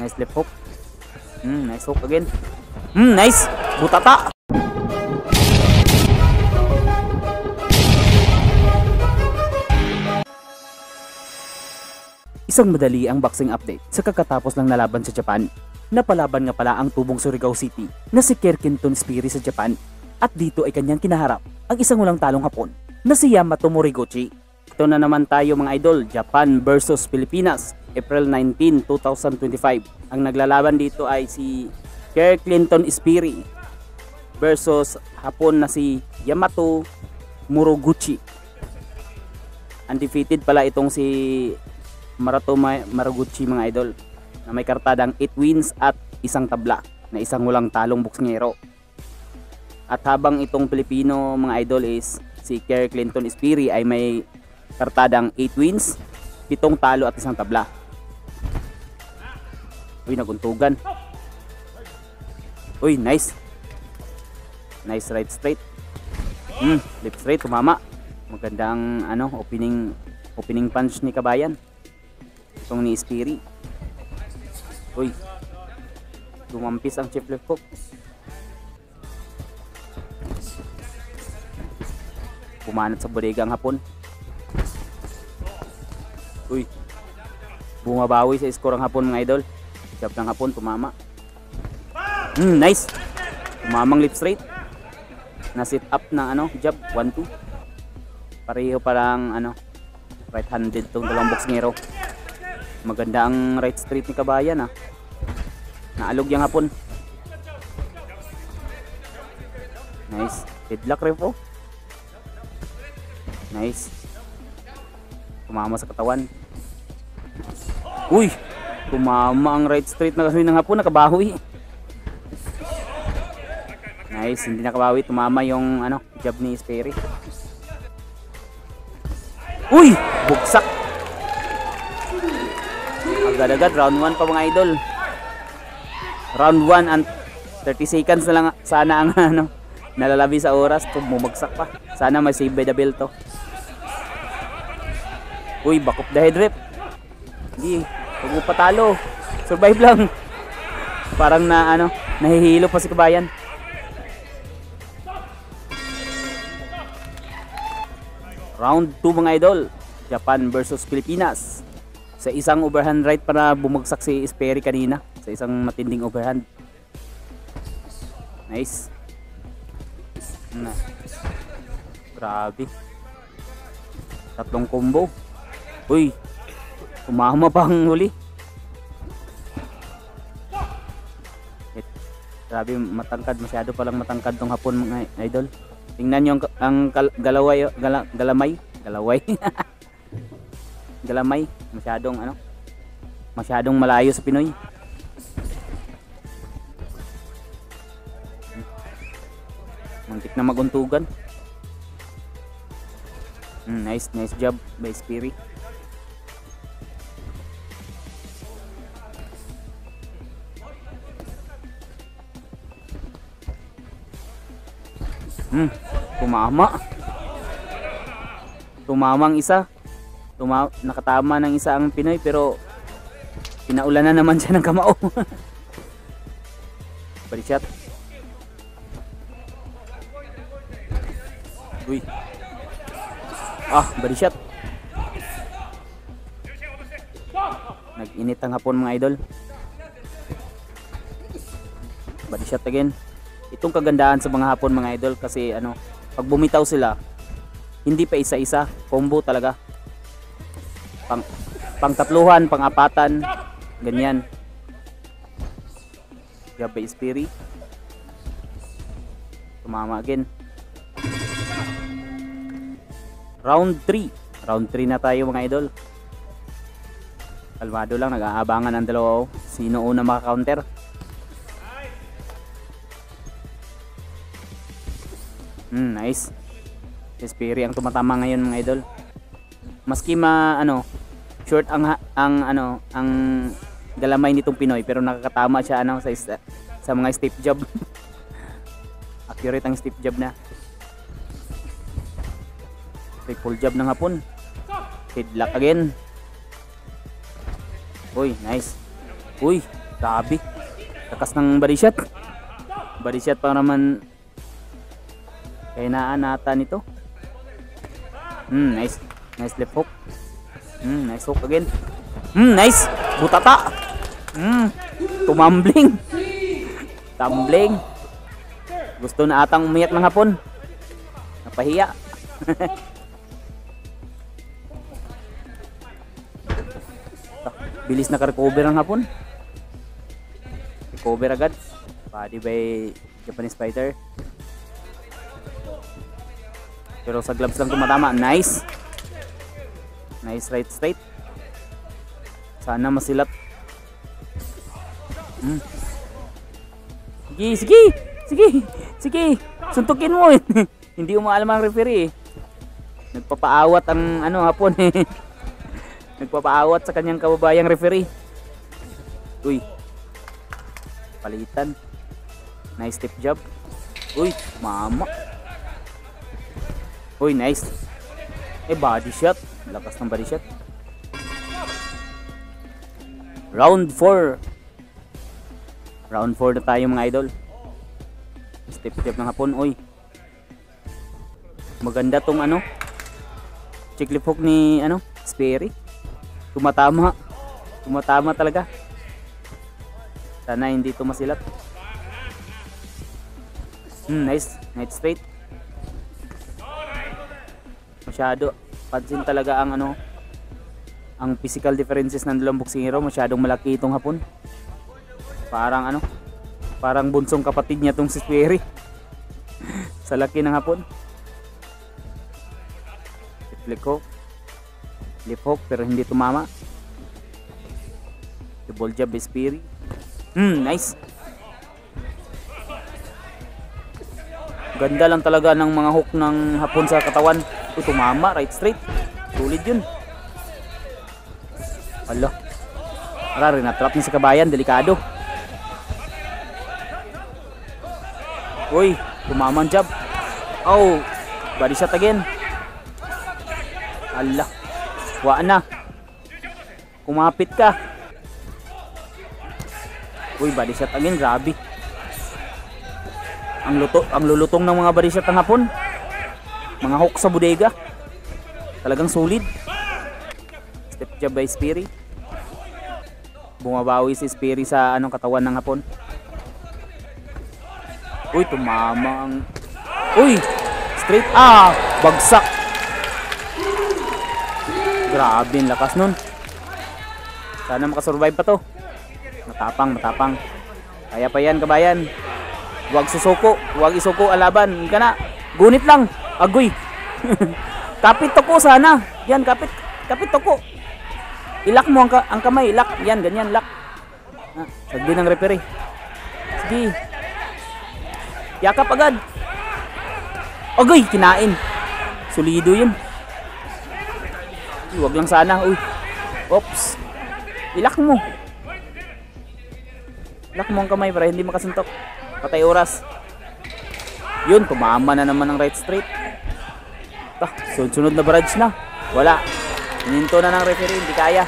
Nice left hook. Nice hook again. Nice. Butata. Isang madali ang boxing update sa kakatapos lang nalaban sa Japan. Napalaban nga pala ang tubong Surigao City na si Kerkinton Spiri sa Japan. At dito ay kanyang kinaharap ang isang walang talong Hapon na si Yamato Moriguchi. Ito na naman tayo mga idol, Japan versus Pilipinas, April 19, 2025. Ang naglalaban dito ay si Kerkinton Spiri versus Hapon na si Yamato Moriguchi. Undefeated pala itong si Moriguchi mga idol, na may kartadang 8 wins at isang tabla na isang walang talong boksingero. At habang itong Pilipino mga idol is si Kerkinton Spiri ay may kartadang 8 wins, 7 talo at isang tabla. Uy, naguntugan. Uy, nice. Nice right straight. Left straight, tumama. Magandang opening punch ni Kabayan. Itong ni Spiri. Uy, lumampis ang chip left hook. Pumanat sa bodega ang Hapon. Uy, bumabawi sa score ang Hapon mga idol. Jab ng Hapon, tumama. Nice. Tumamang left straight. Na sit up ng jab, 1-2. Pareho parang right handed tong dalawang boksingero. Maganda ang right straight ni Kabayan Naalog yung Hapon. Nice. Headlock repo. Nice. Tumama sa katawan. Uy, tumama ang right straight na kasi ng Hapon, nakabawi. Nice, hindi nakabawi, tumama yung jab ni Spiri. Uy, bugsak. Agad-agad, round 1 pa mga idol. Round 1 and 30 seconds na lang sana ang nalalabi sa oras. Bumagsak pa. Sana may save by the bell to. Uy, back of the head rep. Hindi, huwag mo patalo. Survive lang. Parang nahihilo pa si Kabayan. Round 2 mga idol, Japan versus Pilipinas. Sa isang overhand right para bumagsak si Spiri kanina. Sa isang matinding overhand. Nice. Grabe. 3 combo. Uy, kumama pa ang huli. Grabe, matangkad. Masyado palang matangkad tong Hapon mga idol. Tingnan nyo ang galamay. Galamay. Masyadong malayo sa Pinoy. Muntik na maguntugan. Nice job by Spiri. Tumamang isa. Nakatama ng isa ang Pinoy pero pinaulan na naman siya ng kamao. Body shot. Uy. Body shot. Nag-init ang Hapon mga idol. Body shot again. Itong kagandahan sa mga Hapon mga idol kasi pag bumitaw sila, hindi pa isa-isa, combo talaga. Pang tatluhan, pang apatan, ganyan. Jab by Spiri. Tumama again. Round 3. Round 3 na tayo mga idol. Kalmado lang, nag-aabangan ang dalawa. Sino una maka-counter? Nice. Spiri ang tumatama ngayon mga idol. Maski short ang galamay nitong Pinoy pero nakakatama siya sa mga step job. Accurate ang step job na. Triple job ng Hapon. Headlock again. Uy, nice. Uy, Grabe. Lakas ng body shot. Body shot pa naman. Kainaan nata nito. Nice. Nice left hook. Nice hook again. Nice. Butata. Tumambling. Tumbling. Gusto na atang umiyak ng hapon. Napahiya. Bilis naka-recover ang hapon. Recover agad. Body by Japanese fighter. Pero sa gloves lang tumatama. Nice. Nice right straight. Sana masilat. Sige, sige. Sige. Sige. Suntukin mo. Hindi umaalam ang referee. Nagpapaawat ang hapon. Nagpapaawat sa kanyang kababayang referee. Uy. Palitan. Nice step jab. Uy, mama. Uy, nice. Body shot. Lakas ng body shot. Round 4. Round 4 na tayo mga idol. Step jab ng hapon. Uy. Maganda tong chick lip hook ni Sperry. Tumatama. Tumatama talaga. Sana hindi ito masilat. Nice. Nice straight. Masyado. Pansin talaga ang ang physical differences ng dalawang boxing hero. Masyadong malaki itong hapon. Parang parang bunsong kapatid niya tong si Sperry. Sa laki ng hapon. Flip hook. Lip hook pero hindi tumama. Double jab by Sperry. Nice. Ganda lang talaga ng mga hook ng hapon sa katawan. Tumama, right straight. Sulit yun. Hala. Rin natrap niya sa kabayan, delikado. Uy, tumama ang jab. Oh, body shot again. Hala. Wa na. Kumapit ka. Uy, body shot again, grabe. Ang lulutong ng mga body shot ng hapon. Mga hook sa bodega. Talagang solid. Step jab by Sperry. Bumabawi si Sperry sa katawan ng hapon. Uy, tumama ang... Uy! Straight. Bagsak. Grabe, ang lakas nun. Sana makasurvive pa to. Matapang. Kaya pa yan, kabayan. Huwag susuko. Huwag isuko ang laban. Hindi ka na. Gunit lang. Agoy. Kapit toko sana. Yan, kapit toko. Ilak mo ang kamay. Ilak. Yan, ganyan. Lock. Sagbi ng referee. Sige. Yakap agad. Agoy, kinain. Solido yun. Huwag lang sana. Uy. Oops. Ilak mo. Ilak mo ang kamay para hindi makasuntok. Patay oras. Yun, tumama na naman ng right straight. Sunod na barrage na. Wala. Hininto na ng referee, hindi kaya.